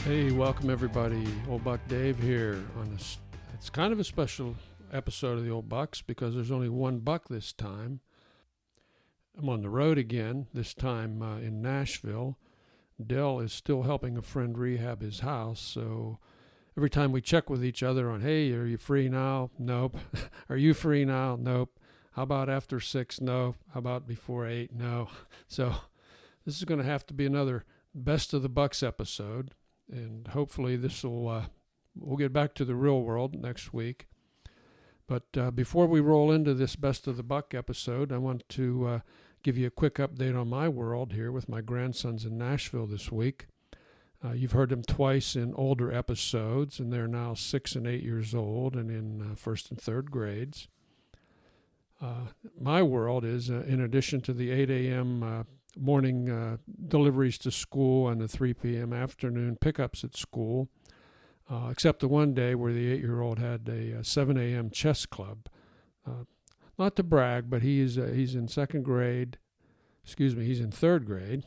Hey, welcome everybody. Old Buck Dave here on this. It's kind of a special episode of the Old Bucks because there's only one buck this time. I'm on the road again, this time in Nashville. Dell is still helping a friend rehab his house, so every time we check with each other on, hey, are you free now? Nope. Are you free now? Nope. How about after 6? No. How about before 8? No. So this is going to have to be another Best of the Bucks episode. And hopefully this will we'll get back to the real world next week. But before we roll into this Best of the Buck episode, I want to give you a quick update on my world here with my grandsons in Nashville this week. You've heard them twice in older episodes, and they're now 6 and 8 years old and in first and third grades. My world is, in addition to the 8 a.m. Morning deliveries to school and the 3 p.m. afternoon pickups at school, except the one day where the 8-year-old had a 7 a.m. chess club. Not to brag, but he's in second grade. He's in third grade.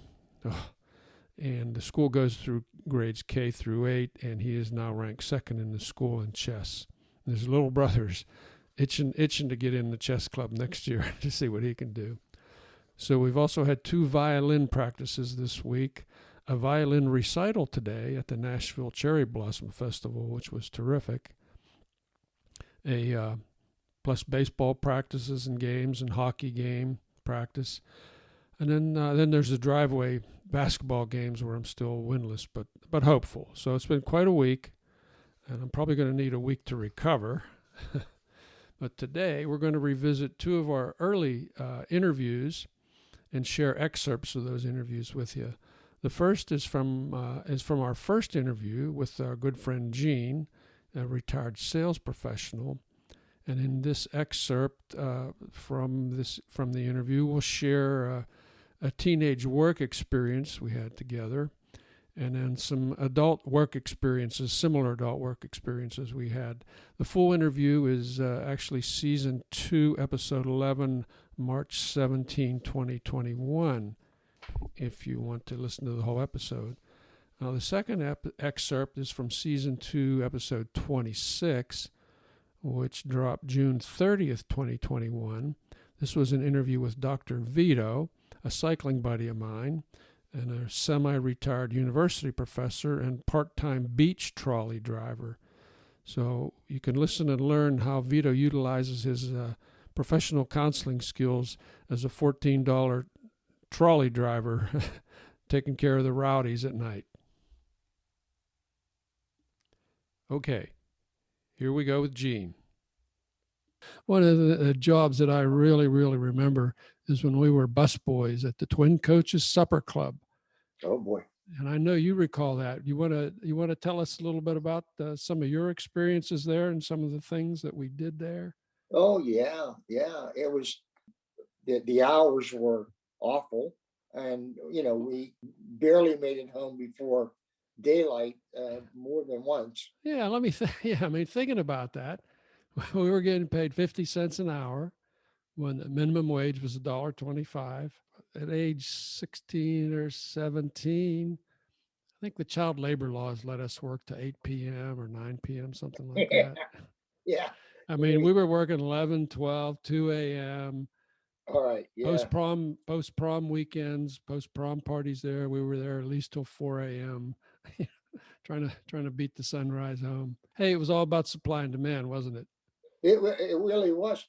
And the school goes through grades K through 8, and he is now ranked second in the school in chess. And his little brother's itching to get in the chess club next year to see what he can do. So we've also had 2 violin practices this week, a violin recital today at the Nashville Cherry Blossom Festival, which was terrific, plus baseball practices and games and hockey game practice. And then there's the driveway basketball games where I'm still winless, but hopeful. So it's been quite a week, and I'm probably going to need a week to recover. But today we're going to revisit 2 of our early interviews and share excerpts of those interviews with you. The first is from our first interview with our good friend Gene, a retired sales professional. And in this excerpt from the interview, we'll share a teenage work experience we had together, and then some adult work experiences, similar adult work experiences we had. The full interview is actually Season 2, Episode 11, March 17, 2021, if you want to listen to the whole episode. Now, the second excerpt is from Season 2, Episode 26, which dropped June 30th, 2021. This was an interview with Dr. Vito, a cycling buddy of mine, and a semi-retired university professor and part-time beach trolley driver. So you can listen and learn how Vito utilizes his professional counseling skills as a $14 trolley driver taking care of the rowdies at night. Okay, here we go with Gene. One of the jobs that I really, really remember is when we were busboys at the Twin Coaches Supper Club. Oh boy! And I know you recall that. You want to tell us a little bit about some of your experiences there and some of the things that we did there? Oh yeah. It was the hours were awful, and we barely made it home before daylight more than once. Yeah, thinking about that, we were getting paid 50 cents an hour when the minimum wage was $1.25. At age 16 or 17, I think the child labor laws let us work to 8 p.m. or 9 p.m., something like that. Yeah. I mean, we were working 11, 12, 2 a.m. All right. Yeah. Post-prom weekends, post-prom parties there. We were there at least till 4 a.m. trying to beat the sunrise home. Hey, it was all about supply and demand, wasn't it? It really was.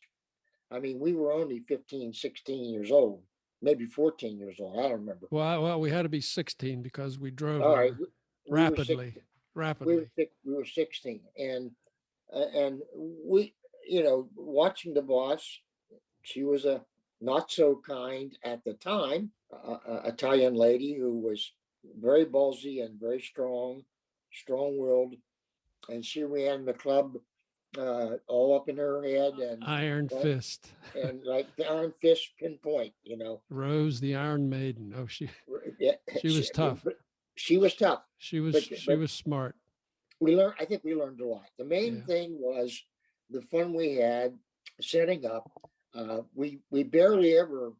I mean, we were only 15, 16 years old, maybe 14 years old. I don't remember. Well, we had to be 16 because we drove All right. rapidly. We were 16, and we, watching the boss. She was a not so kind at the time Italian lady who was very ballsy and very strong-willed, and she ran the club all up in her head and iron fist and like the iron fist pinpoint. Rose the Iron Maiden. Oh, she was tough. She was tough. She was smart. I think we learned a lot. The main thing was the fun we had setting up. We barely ever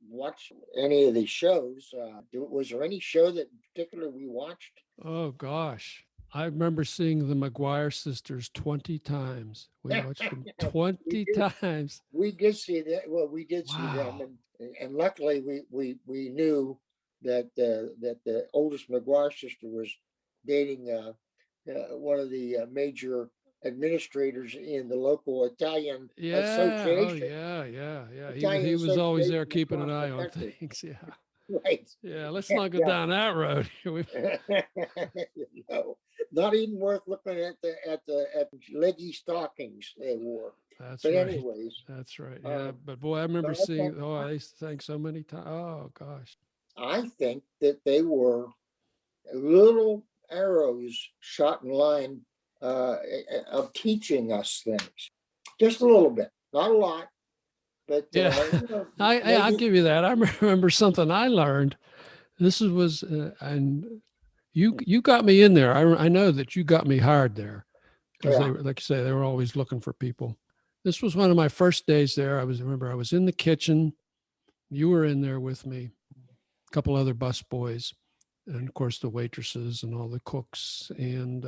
watch any of these shows. Was there any show that in particular we watched? Oh gosh. I remember seeing the McGuire sisters 20 times. We watched them we 20 did. times. We did see that. Well, we did see them, Wow. and luckily we knew that the oldest McGuire sister was dating one of the major administrators in the local Italian Yeah. Oh association, yeah. Yeah. Yeah. Italian He was always there association keeping an across the eye on country. things. Yeah. Right. Yeah. Let's Yeah. not go Yeah. down that road. No, not even worth looking at the leggy stockings they wore. That's But right. anyways, That's right. uh, Yeah. But boy, I remember but I seeing, think oh, they sang so many times. Oh gosh. I think that they were little arrows shot in line of teaching us things, just a little bit, not a lot, but Yeah. I'll maybe. give you that. I remember something I learned. And you got me in there. I know that you got me hired there because they Yeah, were, like you say, they were always looking for people. This was one of my first days there. I was in the kitchen. You were in there with me, a couple other bus boys, and of course the waitresses and all the cooks. And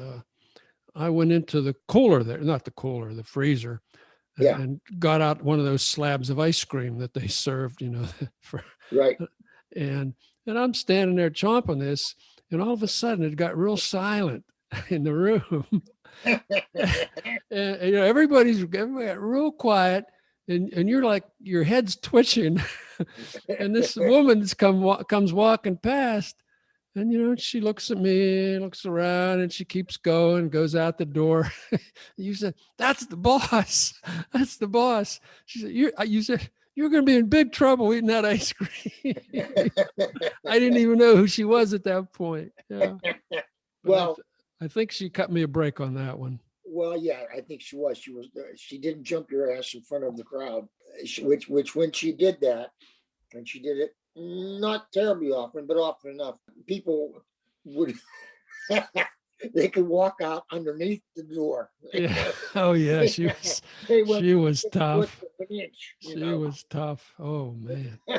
I went into the cooler there, not the cooler, the freezer, yeah, and got out one of those slabs of ice cream that they served, for right. and and I'm standing there chomping this, and all of a sudden it got real silent in the room. And everybody got real quiet, and you're like your head's twitching, and this woman's comes walking past, and she looks at me, looks around, and she keeps going, goes out the door. You said, "That's the boss. That's the boss." She said, You said you're going to be in big trouble eating that ice cream. I didn't even know who she was at that point. Yeah, but Well, I think she cut me a break on that one. well, yeah, I think she was. She was. She didn't jump your ass in front of the crowd, which when she did that, and she did it not terribly often, but often enough, people would they could walk out underneath the door. Yeah. Oh yeah. They went She from was 6 foot tough. to an inch, She was tough. Oh man. Do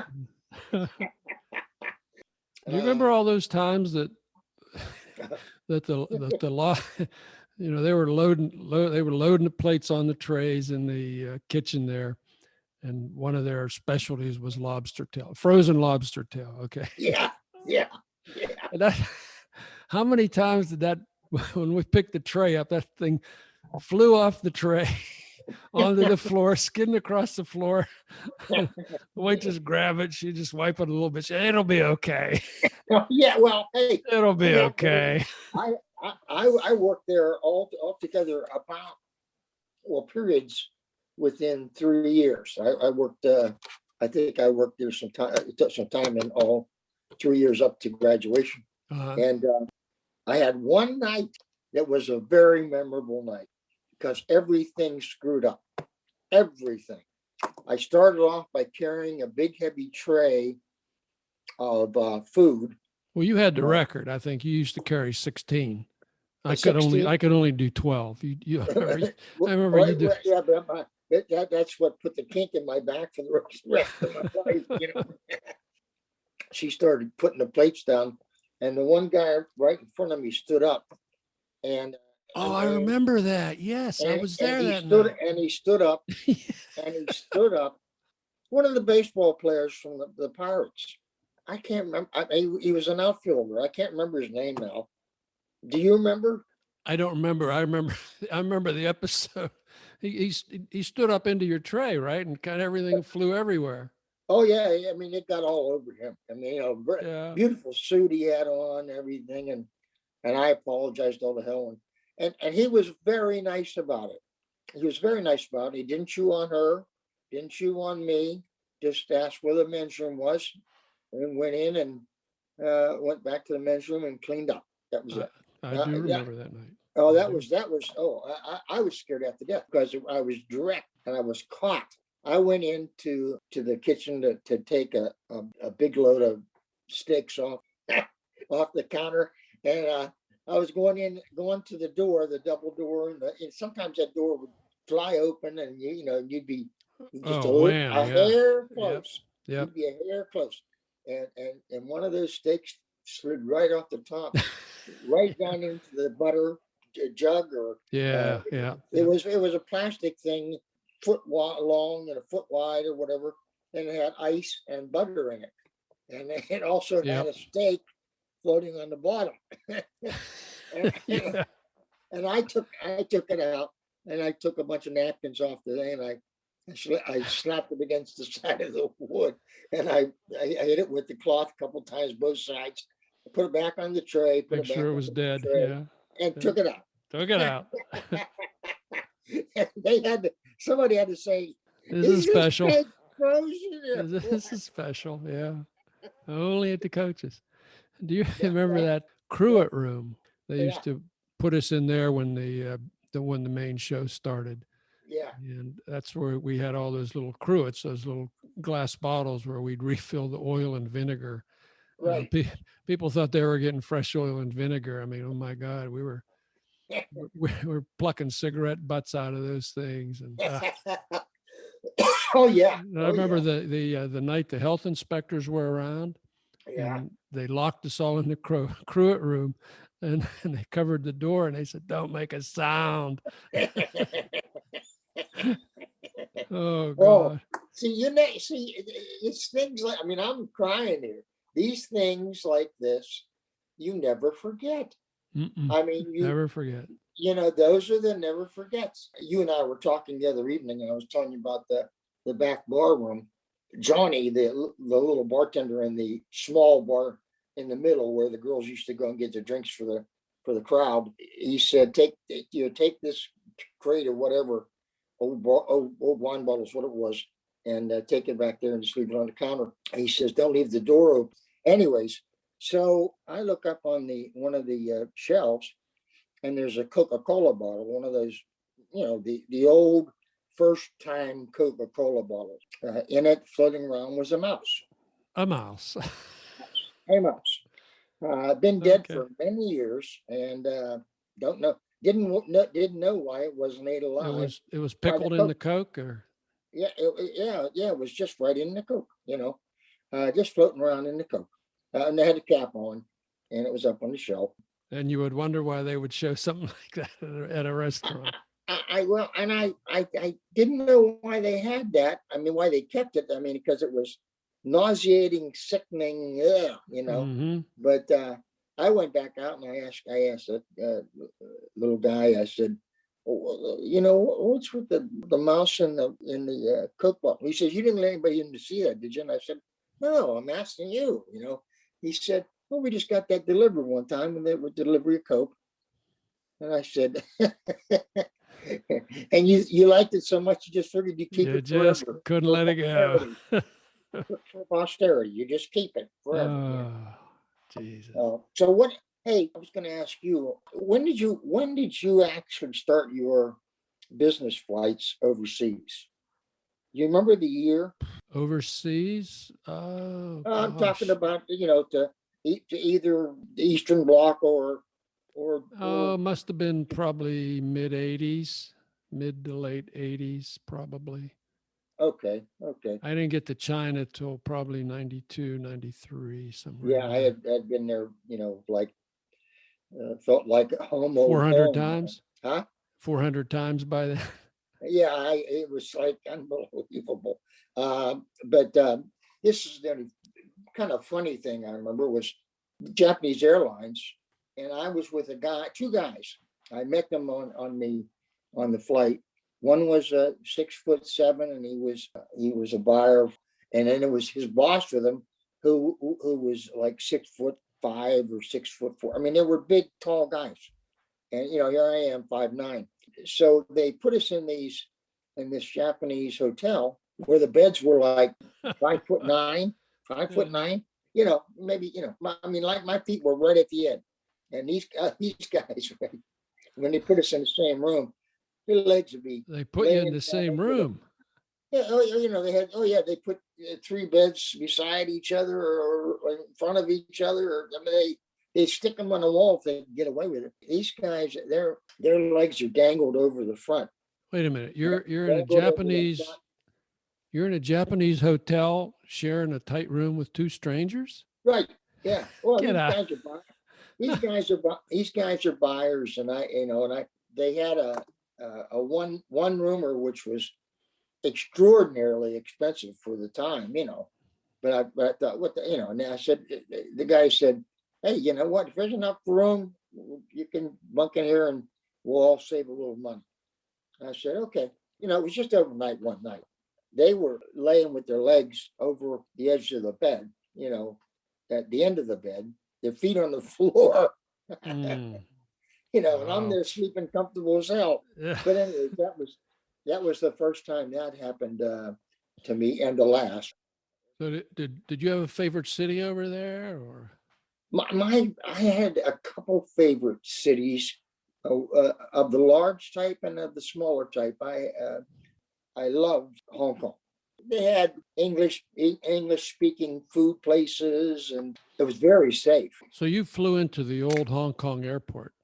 you Uh, remember all those times that the law, they were loading the plates on the trays in the kitchen there, and one of their specialties was lobster tail, frozen lobster tail. Okay. yeah, yeah, yeah. And how many times did that when we picked the tray up, that thing flew off the tray onto the floor, skidding across the floor. The waitress grab it. She just wipe it a little bit. She, it'll be okay. Yeah, well, hey, It'll be I, okay. I worked there all together about, well, periods within 3 years. I worked. I think I worked there some time. It took some time in all 3 years up to graduation, Uh-huh. and I had one night that was a very memorable night because everything screwed up. Everything. I started off by carrying a big heavy tray of food. Well, you had the record. I think you used to carry 16. I could 16. only do 12. I remember you did. Yeah, but that's what put the kink in my back for the rest of my life. She started putting the plates down, and the one guy right in front of me stood up, and Oh, I remember that. Yes, I was there he that stood night. and he stood up and he stood up. One of the baseball players from the Pirates. I can't remember. He was an outfielder. I can't remember his name now. Do you remember? I don't remember. I remember the episode. He stood up into your tray, right, and kind of everything flew everywhere. Oh yeah, I mean it got all over him. I mean, Yeah. beautiful suit he had on, everything, and I apologized all the hell, and he was very nice about it. He was very nice about it. He didn't chew on her, didn't chew on me. Just asked where the men's room was, and went in and went back to the men's room and cleaned up. That was it. I do remember that night. Oh, that was. Oh, I was scared half to death because I was direct and I was caught. I went into the kitchen to take a big load of steaks off off the counter, and I was going to the door, the double door, and sometimes that door would fly open, and you'd be just a hair close. Yep. You'd be a hair close. And one of those steaks slid right off the top, right down into the butter jug, or Yeah. Yeah. it was a plastic thing, long and a foot wide or whatever, and it had ice and butter in it, and it also had Yep. a steak floating on the bottom. and, Yeah. and I took it out, and I took a bunch of napkins off the thing, and I slapped it against the side of the wood, and I hit it with the cloth a couple times, both sides. I put it back on the tray, put Make it back sure it on was the dead. tray, Yeah. and Yeah. took it out. Took it out. Somebody had to say, This is special. steak frozen? This is special. Yeah. Only at the coaches. Do you Yeah, remember that cruet room? They yeah, used to put us in there when when the main show started. yeah, And that's where we had all those little cruets, those little glass bottles where we'd refill the oil and vinegar. right. People thought they were getting fresh oil and vinegar. I mean, oh my God, we were plucking cigarette butts out of those things. And Oh yeah, I oh remember yeah, the night the health inspectors were around, yeah. and they locked us all in the cruet room, and they covered the door, and they said, "Don't make a sound." Oh Oh, God. it's things like, I mean, I'm crying here. These things like this, you never forget. Mm-mm. I mean, Never forget. those are the never forgets. You and I were talking the other evening, and I was telling you about the back bar room. Johnny, the little bartender in the small bar in the middle where the girls used to go and get their drinks for the crowd. He said, take this crate or whatever, old wine bottles, what it was, and take it back there and just leave it on the counter. And he says, don't leave the door open. Anyways, so I look up on one of the shelves, and there's a Coca-Cola bottle, one of those, the old first time Coca-Cola bottles. In it, floating around, was a mouse. A mouse. A mouse. Been dead Okay. for many years, and don't know, didn't know why it wasn't ate alive. It was By pickled in the Coke, or Yeah, it was just right in the Coke, just floating around in the Coke. And they had a cap on, and it was up on the shelf. and you would wonder why they would show something like that at a restaurant. I didn't know why they had that. I mean, why they kept it. I mean, because it was nauseating, sickening, Mm-hmm. But I went back out, and I asked that little guy. I said, "Oh, what's with the mouse in the Coke bottle?" He says, "You didn't let anybody in to see that, did you?" And I said, "No, I'm asking you." He said, "Well, we just got that delivered one time, and they would deliver a Coke." And I said, "And you liked it so much, you just figured you keep You it just forever couldn't for let it go. posterity, for posterity. You just keep it forever." Oh, Jesus. So what? Hey, I was going to ask you, when did you actually start your business flights overseas? You remember the year? Overseas? Oh, I'm talking gosh. about, to either the Eastern Bloc or Must have been probably mid 80s, mid to late 80s, probably. okay. I didn't get to China till probably 92, 93, somewhere Yeah, in I there. had been there, like felt like home, old 400 home. times? Huh? 400 times by then. Yeah, it was like unbelievable. But this is the only kind of funny thing I remember was Japanese Airlines, and I was with two guys. I met them on the flight. One was 6'7", and he was a buyer, and then it was his boss with him, who was like 6'5" or 6'4". I mean, they were big, tall guys, and here I am, 5'9". So they put us in this Japanese hotel where the beds were like 5'9", 5'9". Maybe I mean, like my feet were right at the end, and these guys, when they put us in the same room, their legs would be They put you in laying the down same over room. they put 3 beds beside each other or in front of each other, or I mean, they stick them on the wall if they can get away with it. These guys, their legs are dangled over the front. Wait a minute. You're in a Dangled over the front. You're in a Japanese hotel sharing a tight room with two strangers? Right. Yeah. Well, Get out. these guys are buyers, and they had a one roomer which was extraordinarily expensive for the time, but I thought, and I said, the guy said, hey, you know what, if there's enough room, you can bunk in here and we'll all save a little money. I said, okay. It was just overnight one night. They were laying with their legs over the edge of the bed, at the end of the bed, their feet on the floor. Mm. And I'm there sleeping comfortable as hell. Yeah. But anyway, that was the first time that happened to me, and the last. So did you have a favorite city over there, or? I had a couple favorite cities of the large type and of the smaller type. I loved Hong Kong. They had English speaking food places, and it was very safe. So you flew into the old Hong Kong airport?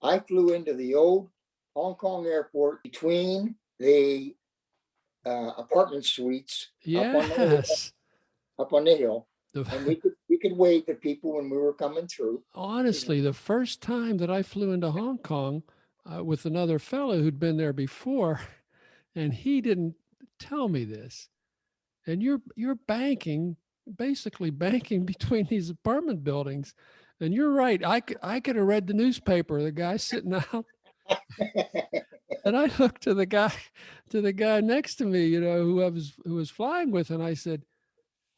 I flew into the old Hong Kong airport between the apartment suites Yes. up on the hill, and we could wave to people when we were coming through. Honestly, the first time that I flew into Hong Kong with another fellow who'd been there before, and he didn't tell me this, and you're basically banking between these apartment buildings, and you're right. I could have read the newspaper. The guy sitting out. And I looked to the guy next to me, who was flying with, and I said,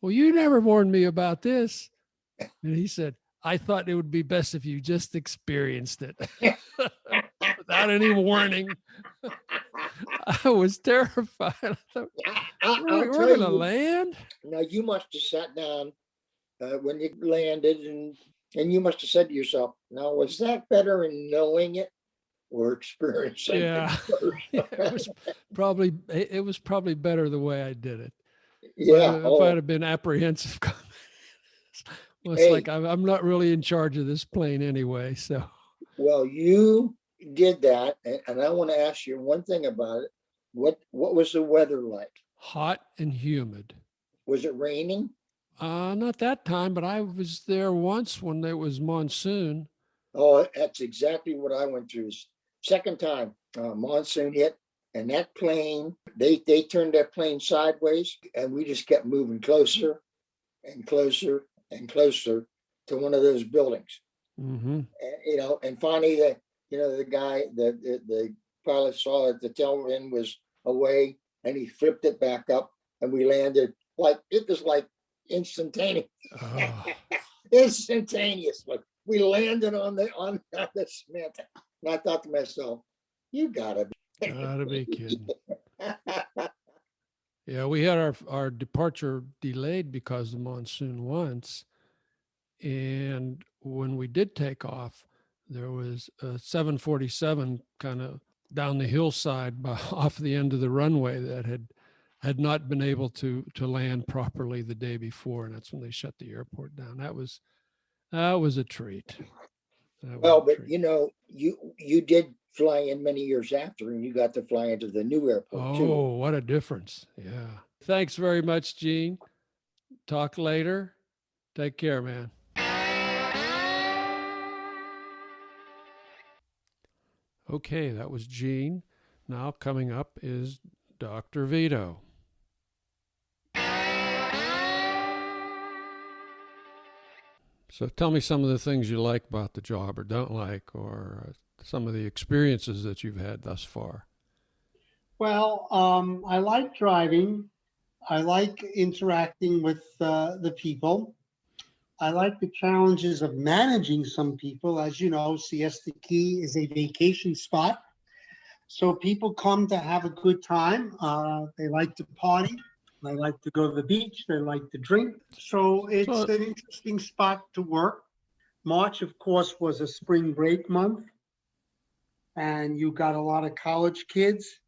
well, you never warned me about this. And he said, I thought it would be best if you just experienced it without any warning. I was terrified. I thought, we're going to land? Now, you must have sat down when you landed, and you must have said to yourself, now, was that better in knowing it or experiencing it first? Yeah, it was probably better the way I did it. Yeah. If I'd have been apprehensive, well, it's like I'm not really in charge of this plane anyway. So, well, you did that, and I want to ask you one thing about it. What was the weather like? Hot and humid. Was it raining? Not that time, but I was there once when there was monsoon. Oh, that's exactly what I went through. Second time, monsoon hit, and that plane, they turned that plane sideways, and we just kept moving closer and closer and closer to one of those buildings. Mm-hmm. And finally, the guy, the pilot saw that the tail end was away, and he flipped it back up, and we landed it was like instantaneous. Oh. Instantaneously, we landed on the cement, and I thought to myself, "You gotta be kidding." Yeah, we had our departure delayed because of monsoon once. And when we did take off, there was a 747 kind of down the hillside off the end of the runway that had not been able to land properly the day before. And that's when they shut the airport down. That was a treat. You did fly in many years after, and you got to fly into the new airport too. Oh, what a difference. Yeah. Thanks very much, Gene. Talk later. Take care, man. Okay, that was Gene. Now coming up is Dr. Vito. So tell me some of the things you like about the job or don't like, or some of the experiences that you've had thus far. Well, I like driving. I like interacting with the people. I like the challenges of managing some people. As you know, Siesta Key is a vacation spot. So people come to have a good time. They like to party. They like to go to the beach. They like to drink. So it's an interesting spot to work. March, of course, was a spring break month. And you got a lot of college kids.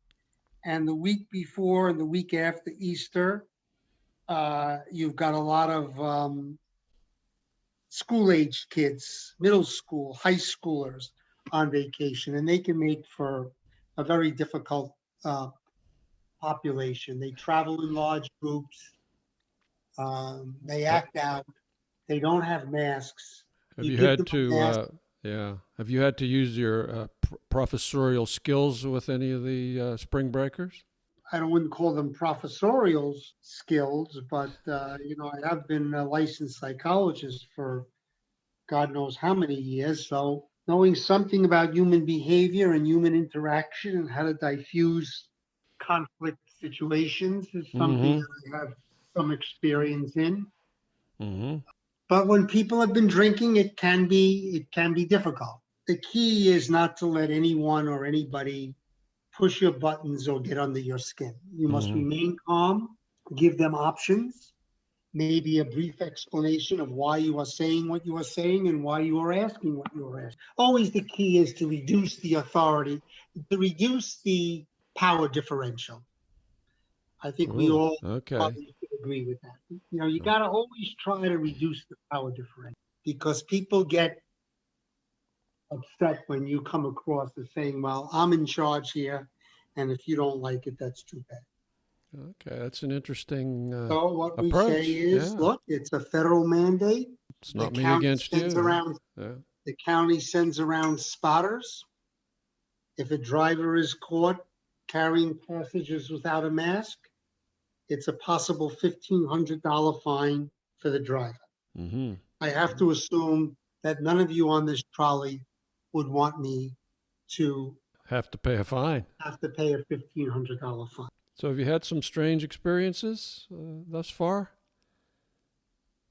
And the week before and the week after Easter, you've got a lot of school-aged kids, middle school, high schoolers on vacation. And they can make for a very difficult population. They travel in large groups. They act out. They don't have masks. Have You you give had them a mask. to, yeah, have you had to use your professorial skills with any of the spring breakers? I wouldn't call them professorial skills, but I have been a licensed psychologist for God knows how many years. So knowing something about human behavior and human interaction and how to diffuse conflict situations is something Mm-hmm. that I have some experience in. Mm-hmm. But when people have been drinking, it can be difficult. The key is not to let anyone or anybody push your buttons or get under your skin. You must Mm-hmm. remain calm, give them options, maybe a brief explanation of why you are saying what you are saying and why you are asking what you are asking. Always the key is to reduce the authority, to reduce the power differential. I think we Oh, all okay. probably should agree with that. You got to always try to reduce the power differential because people get upset when you come across as saying, well, I'm in charge here. And if you don't like it, that's too bad. Okay, that's an interesting So what we say approach. is, Yeah, look, it's a federal mandate. it's The not me county against sends you. around Yeah. the county sends around spotters. If a driver is caught carrying passages without a mask, it's a possible $1,500 fine for the driver. Mm-hmm. I have to assume that none of you on this trolley would want me to Have to pay a fine. have to pay a $1,500 fine. So, have you had some strange experiences thus far?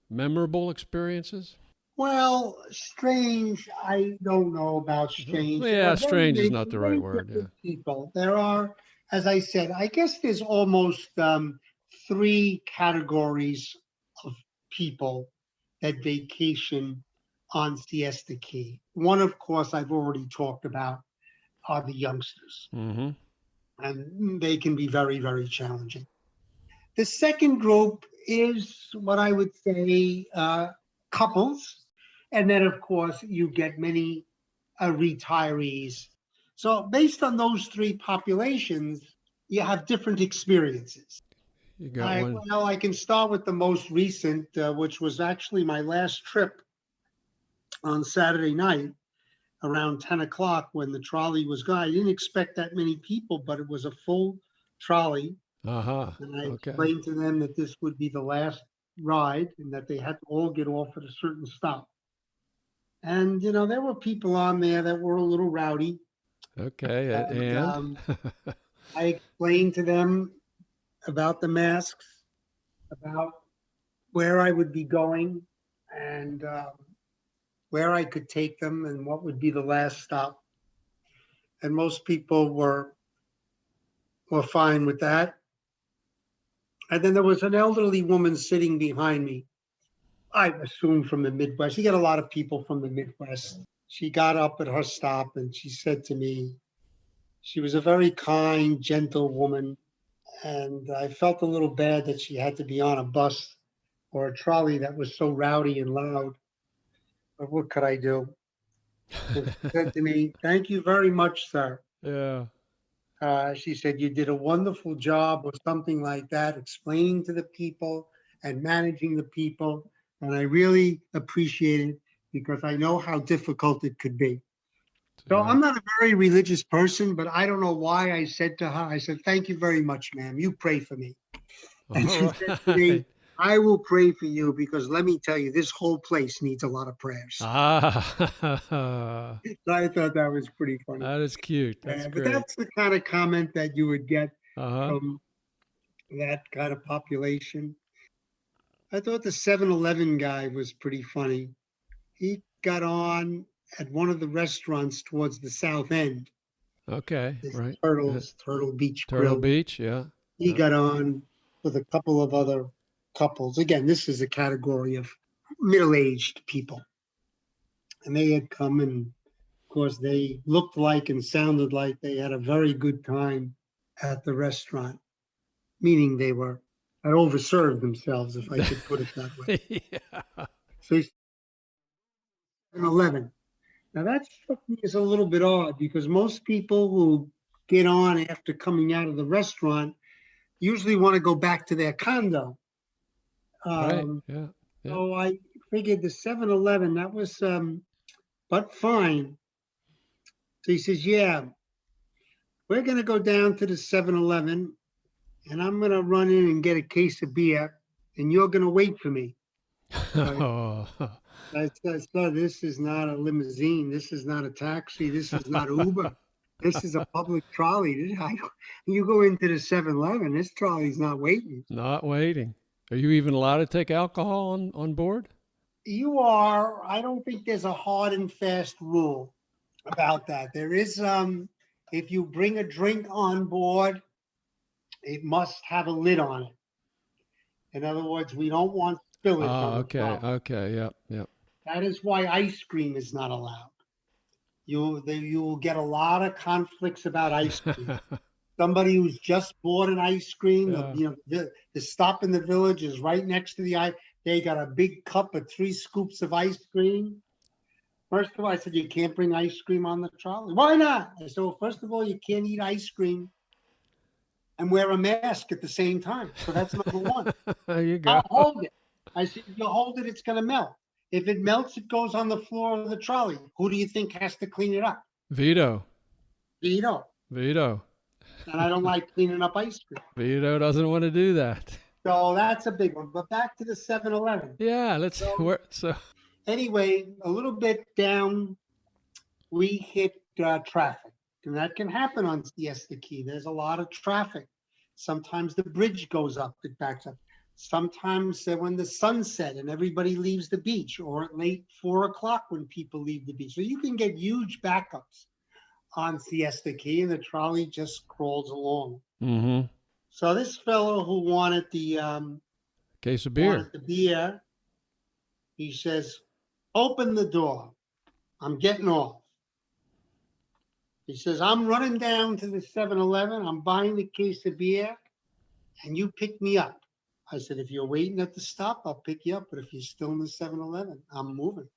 Memorable experiences? Well, strange, I don't know about strange. There Yeah, are strange is not the right very word. Yeah. different people. There are, as I said, I guess there's almost three categories of people that vacation on Siesta Key. One, of course, I've already talked about are the youngsters, Mm-hmm. and they can be very, very challenging. The second group is what I would say couples. And then, of course, you get many retirees. So, based on those three populations, you have different experiences. You got one. Well, I can start with the most recent, which was actually my last trip on Saturday night around 10 o'clock when the trolley was gone. I didn't expect that many people, but it was a full trolley. Uh-huh. And I Okay. explained to them that this would be the last ride and that they had to all get off at a certain stop. And, there were people on there that were a little rowdy. Okay. And And I explained to them about the masks, about where I would be going and where I could take them and what would be the last stop. And most people were fine with that. And then there was an elderly woman sitting behind me. I assume from the Midwest. You get a lot of people from the Midwest. She got up at her stop and she said to me, she was a very kind, gentle woman. And I felt a little bad that she had to be on a bus or a trolley that was so rowdy and loud. But what could I do? And she said to me, thank you very much, sir. yeah. She said, you did a wonderful job or something like that, explaining to the people and managing the people. And I really appreciate it because I know how difficult it could be. So Yeah. I'm not a very religious person, but I don't know why I said to her, I said, thank you very much, ma'am. You pray for me. And All she said to me, right. I will pray for you because let me tell you, this whole place needs a lot of prayers. Ah, So I thought that was pretty funny. that is cute. That's But great. that's the kind of comment that you would get Uh-huh. from that kind of population. I thought the 7-Eleven guy was pretty funny. He got on at one of the restaurants towards the south end, Okay. this Right. Turtle Beach Turtle Grill. Beach. Yeah. He got on with a couple of other couples. Again, this is a category of middle-aged people. And they had come and, of course, they looked like and sounded like they had a very good time at the restaurant, meaning they had overserved themselves, if I could put it that way. Yeah. So he's 7-Eleven. Now that struck me as a little bit odd because most people who get on after coming out of the restaurant, usually want to go back to their condo. Right. Yeah. Yeah. So I figured the 7-Eleven, that was, but fine. So he says, yeah, we're going to go down to the 7-Eleven and I'm going to run in and get a case of beer and you're going to wait for me. Oh. I said, "Sir, this is not a limousine. This is not a taxi. This is not Uber. This is a public trolley. You go into the 7-Eleven, this trolley's not waiting." Not waiting. Are you even allowed to take alcohol on board? You are. I don't think there's a hard and fast rule about that. There is, if you bring a drink on board, it must have a lid on it. In other words, we don't want spillage on the Okay. trolley. Okay. Yep. Yep. That is why ice cream is not allowed. You will get a lot of conflicts about ice cream. Somebody who's just bought an ice cream, the stop in the village is right next to the ice. They got a big cup of 3 scoops of ice cream. First of all, I said, you can't bring ice cream on the trolley. Why not? I said, well, first of all, you can't eat ice cream and wear a mask at the same time. So that's number one. There you go. I'll hold it. I said, if you hold it, it's going to melt. If it melts, it goes on the floor of the trolley. Who do you think has to clean it up? Vito. Vito. And I don't like cleaning up ice cream. Vito doesn't want to do that. So that's a big one. But back to the 7-Eleven. Yeah, so anyway, a little bit down, we hit traffic. And that can happen on Siesta Key. There's a lot of traffic. Sometimes the bridge goes up, it backs up. Sometimes when the sun set and everybody leaves the beach, or at late 4 o'clock when people leave the beach. So you can get huge backups on Siesta Key and the trolley just crawls along. Mm-hmm. So this fellow who wanted the case of beer, he says, open the door. I'm getting off. He says, I'm running down to the 7-Eleven. I'm buying the case of beer and you pick me up. I said, if you're waiting at the stop, I'll pick you up. But if you're still in the 7-Eleven, I'm moving.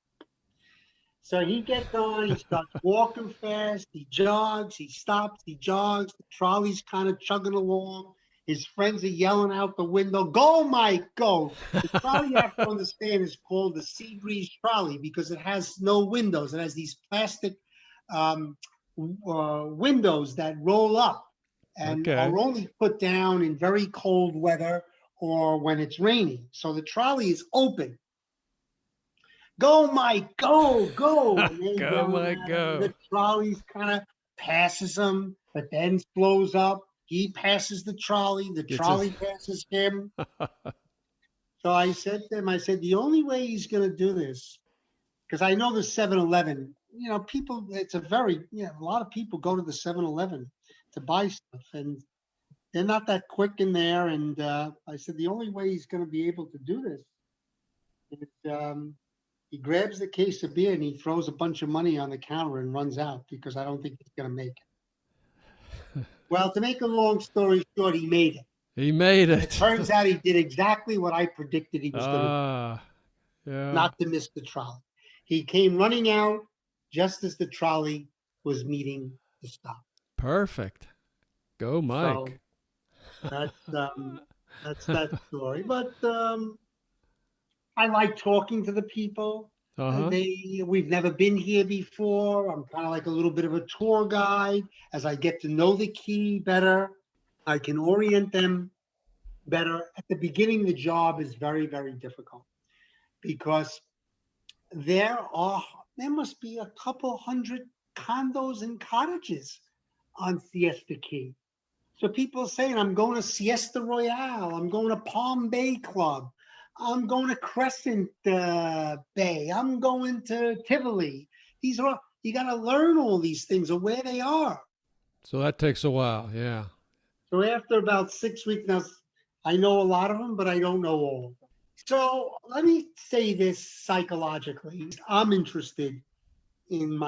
So he gets on, he starts walking fast, he jogs, he stops, he jogs. The trolley's kind of chugging along. His friends are yelling out the window, go, Mike, go. The trolley, you have to understand, is called the Sea Breeze trolley because it has no windows. It has these plastic windows that roll up and are only put down in very cold weather or when it's raining. So the trolley is open. Go, Mike, go. Go, Mike, go. The trolley kind of passes him, but then slows up. He passes the trolley passes him. So I said to him, the only way he's going to do this, because I know the 7-Eleven, people, a lot of people go to the 7-Eleven to buy stuff and they're not that quick in there. And I said, the only way he's going to be able to do this is he grabs the case of beer and he throws a bunch of money on the counter and runs out because I don't think he's going to make it. Well, to make a long story short, he made it. He made it. It turns out he did exactly what I predicted he was going to do. Yeah. Not to miss the trolley. He came running out just as the trolley was meeting the stop. Perfect. Go, Mike. So that's that story. But I like talking to the people. We've never been here before. I'm kind of like a little bit of a tour guide. As I get to know the key better, I can orient them better. At the beginning, the job is very, very difficult because there must be a couple hundred condos and cottages on Siesta Key. So people are saying, I'm going to Siesta Royale. I'm going to Palm Bay Club. I'm going to Crescent Bay. I'm going to Tivoli. You got to learn all these things of where they are. So that takes a while, yeah. So after about 6 weeks, now I know a lot of them, but I don't know all of them. So let me say this psychologically. I'm interested in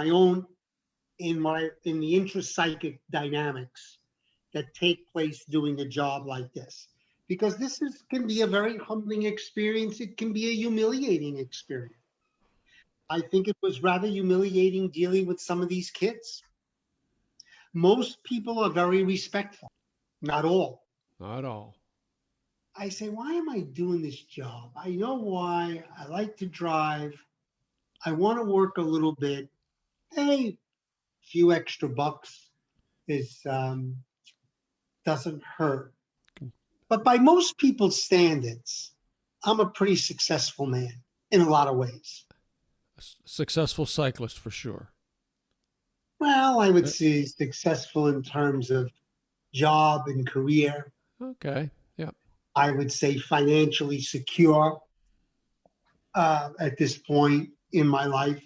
in the intrapsychic dynamics that take place doing a job like this. Because this can be a very humbling experience. It can be a humiliating experience. I think it was rather humiliating dealing with some of these kids. Most people are very respectful, not all. not at all. I say, why am I doing this job? I know why. I like to drive. I want to work a little bit. Hey, a few extra bucks is doesn't hurt. But by most people's standards, I'm a pretty successful man in a lot of ways. Successful cyclist for sure. Well, I would say successful in terms of job and career. Okay. Yeah. I would say financially secure at this point in my life.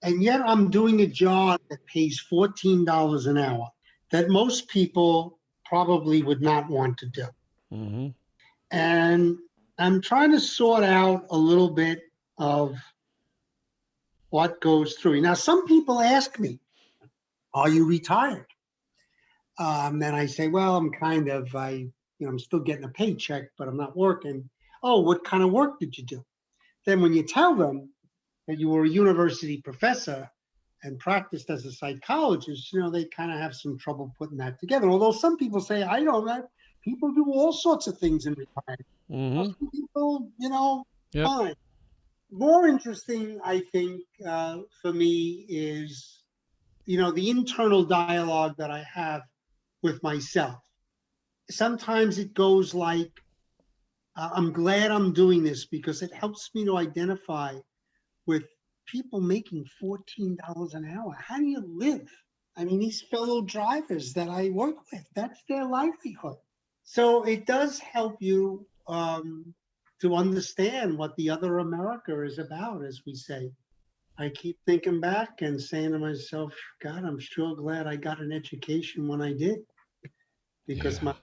And yet I'm doing a job that pays $14 an hour that most people probably would not want to do. Mm-hmm. And I'm trying to sort out a little bit of what goes through. Now, some people ask me, are you retired? And I say, well, I'm still getting a paycheck, but I'm not working. Oh, what kind of work did you do? Then when you tell them that you were a university professor and practiced as a psychologist, they kind of have some trouble putting that together. Although some people say, I know that people do all sorts of things in retirement. Mm-hmm. Some people, Yep. fine. More interesting, I think, for me is, the internal dialogue that I have with myself. Sometimes it goes like, I'm glad I'm doing this because it helps me to identify with people making $14 an hour. How do you live? I mean, these fellow drivers that I work with, that's their livelihood. So it does help you to understand what the other America is about, as we say. I keep thinking back and saying to myself, God, I'm sure glad I got an education when I did, because my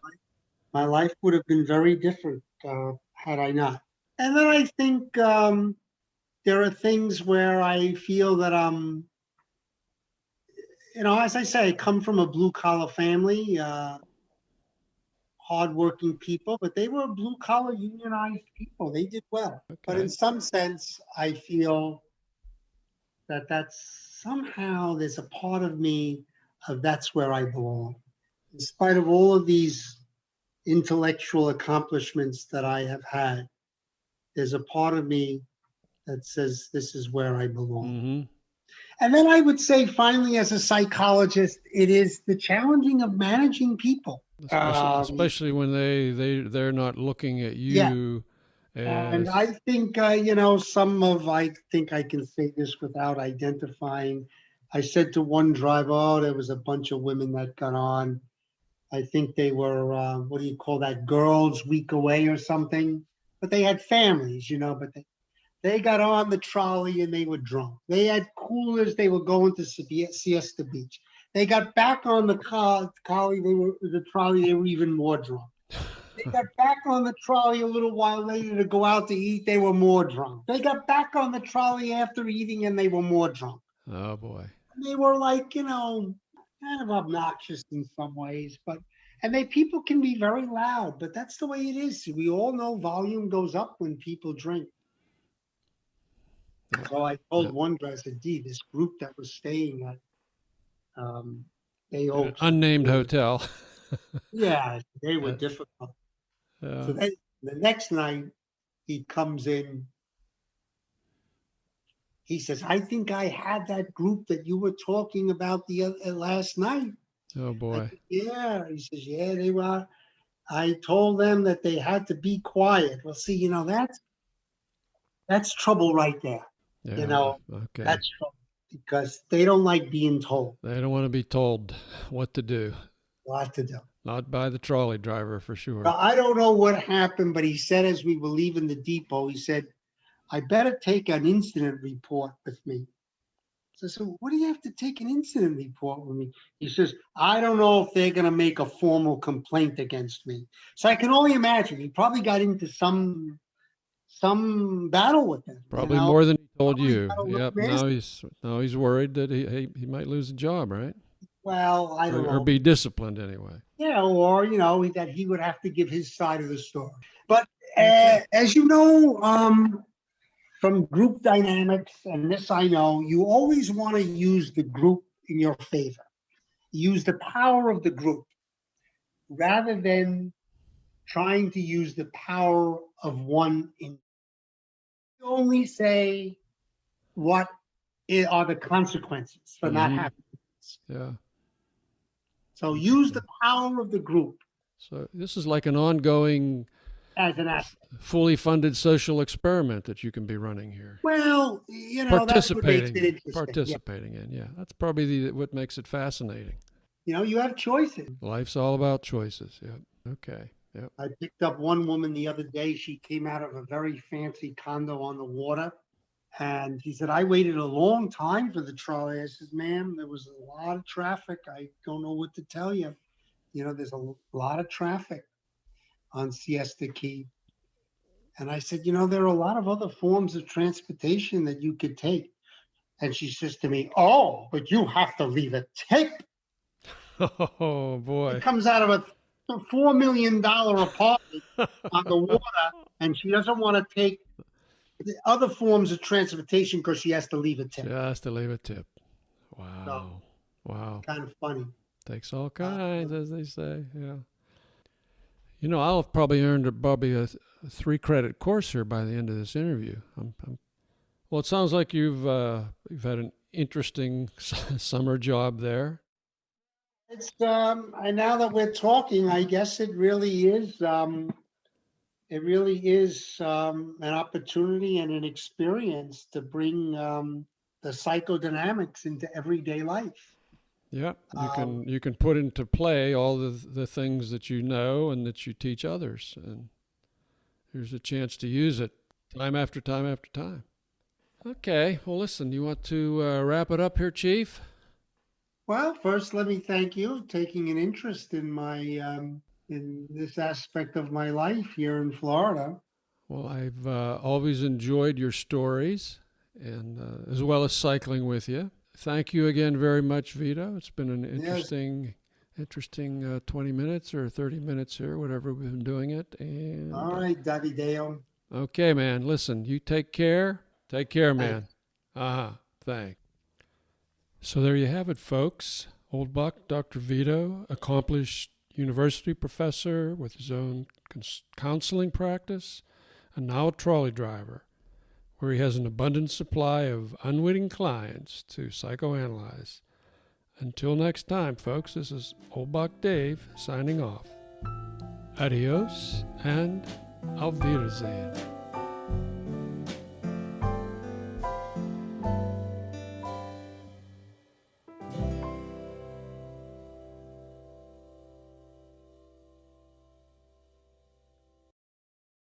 life would have been very different had I not. And then I think there are things where I feel that as I say, I come from a blue collar family, hardworking people, but they were blue collar unionized people. They did well. Okay. But in some sense, I feel that that's somehow there's a part of me of that's where I belong. In spite of all of these intellectual accomplishments that I have had, there's a part of me that says this is where I belong. Mm-hmm. And then I would say, finally, as a psychologist, it is the challenging of managing people. Especially when they're not looking at you. And As, I think, I think I can say this without identifying. I said to one driver, there was a bunch of women that got on. I think they were, what do you call that, girls' week away or something. But they had families, but they got on the trolley and they were drunk. They had coolers. They were going to Siesta Beach. They got back on the trolley. They were even more drunk. They got back on the trolley a little while later to go out to eat. They were more drunk. They got back on the trolley after eating and they were more drunk. oh boy. And they were like, kind of obnoxious in some ways, people can be very loud, but that's the way it is. We all know volume goes up when people drink. So I told one guy, I said, this group that was staying at An unnamed hotel. Yeah, they were difficult. So then the next night he comes in. He says, I think I had that group that you were talking about the last night. Oh boy. Yeah. He says, yeah, they were. I told them that they had to be quiet. Well, see, that's trouble right there. Yeah. Okay. That's trouble because they don't like being told. They don't want to be told what to do. What to do. Not by the trolley driver for sure. Now, I don't know what happened, but he said as we were leaving the depot, he said, I better take an incident report with me. So what do you have to take an incident report with me? He says, I don't know if they're going to make a formal complaint against me. So I can only imagine he probably got into some battle with them. Probably more than he told you. Yep. Now he's worried that he might lose a job, right? Well, I don't know. Or be disciplined anyway. Yeah, or that he would have to give his side of the story. But as you know, from group dynamics, and this I know, you always want to use the group in your favor. Use the power of the group rather than trying to use the power of one in. Only say what are the consequences for not having it. Yeah. So use the power of the group So this is like an ongoing, as an aspect. fully funded social experiment that you can be running here. Well, that's what makes it interesting. Participating in, yeah. That's probably what makes it fascinating. You have choices. Life's all about choices. Yeah. Okay. Yep. I picked up one woman the other day. She came out of a very fancy condo on the water. And he said, I waited a long time for the trolley. I said, ma'am, there was a lot of traffic. I don't know what to tell you. There's a lot of traffic on Siesta Key. And I said, there are a lot of other forms of transportation that you could take. And she says to me, oh, but you have to leave a tip. Oh, boy. It comes out of a $4 million apartment on the water, and she doesn't want to take the other forms of transportation because she has to leave a tip. She has to leave a tip. Wow. So, wow. Kind of funny. Takes all kinds, as they say. Yeah. I'll have probably earned a 3-credit course here by the end of this interview. Well, it sounds like you've had an interesting summer job there. It's and now that we're talking, I guess it really is. It really is an opportunity and an experience to bring the psychodynamics into everyday life. Yeah, you can put into play all the things that you know and that you teach others, and here's a chance to use it time after time after time. Okay, well, listen, you want to wrap it up here, Chief? Well, first, let me thank you for taking an interest in my in this aspect of my life here in Florida. Well, I've always enjoyed your stories, and as well as cycling with you. Thank you again very much, Vito. It's been an interesting 20 minutes or 30 minutes here, whatever we've been doing it. And all right, Daddy Dale. Okay, man. Listen, you take care. Take care, man. Thanks. So there you have it, folks. Old Buck, Dr. Vito, accomplished university professor with his own counseling practice, and now a trolley driver, where he has an abundant supply of unwitting clients to psychoanalyze. Until next time, folks, this is Old Buck Dave signing off. Adios and auf Wiedersehen.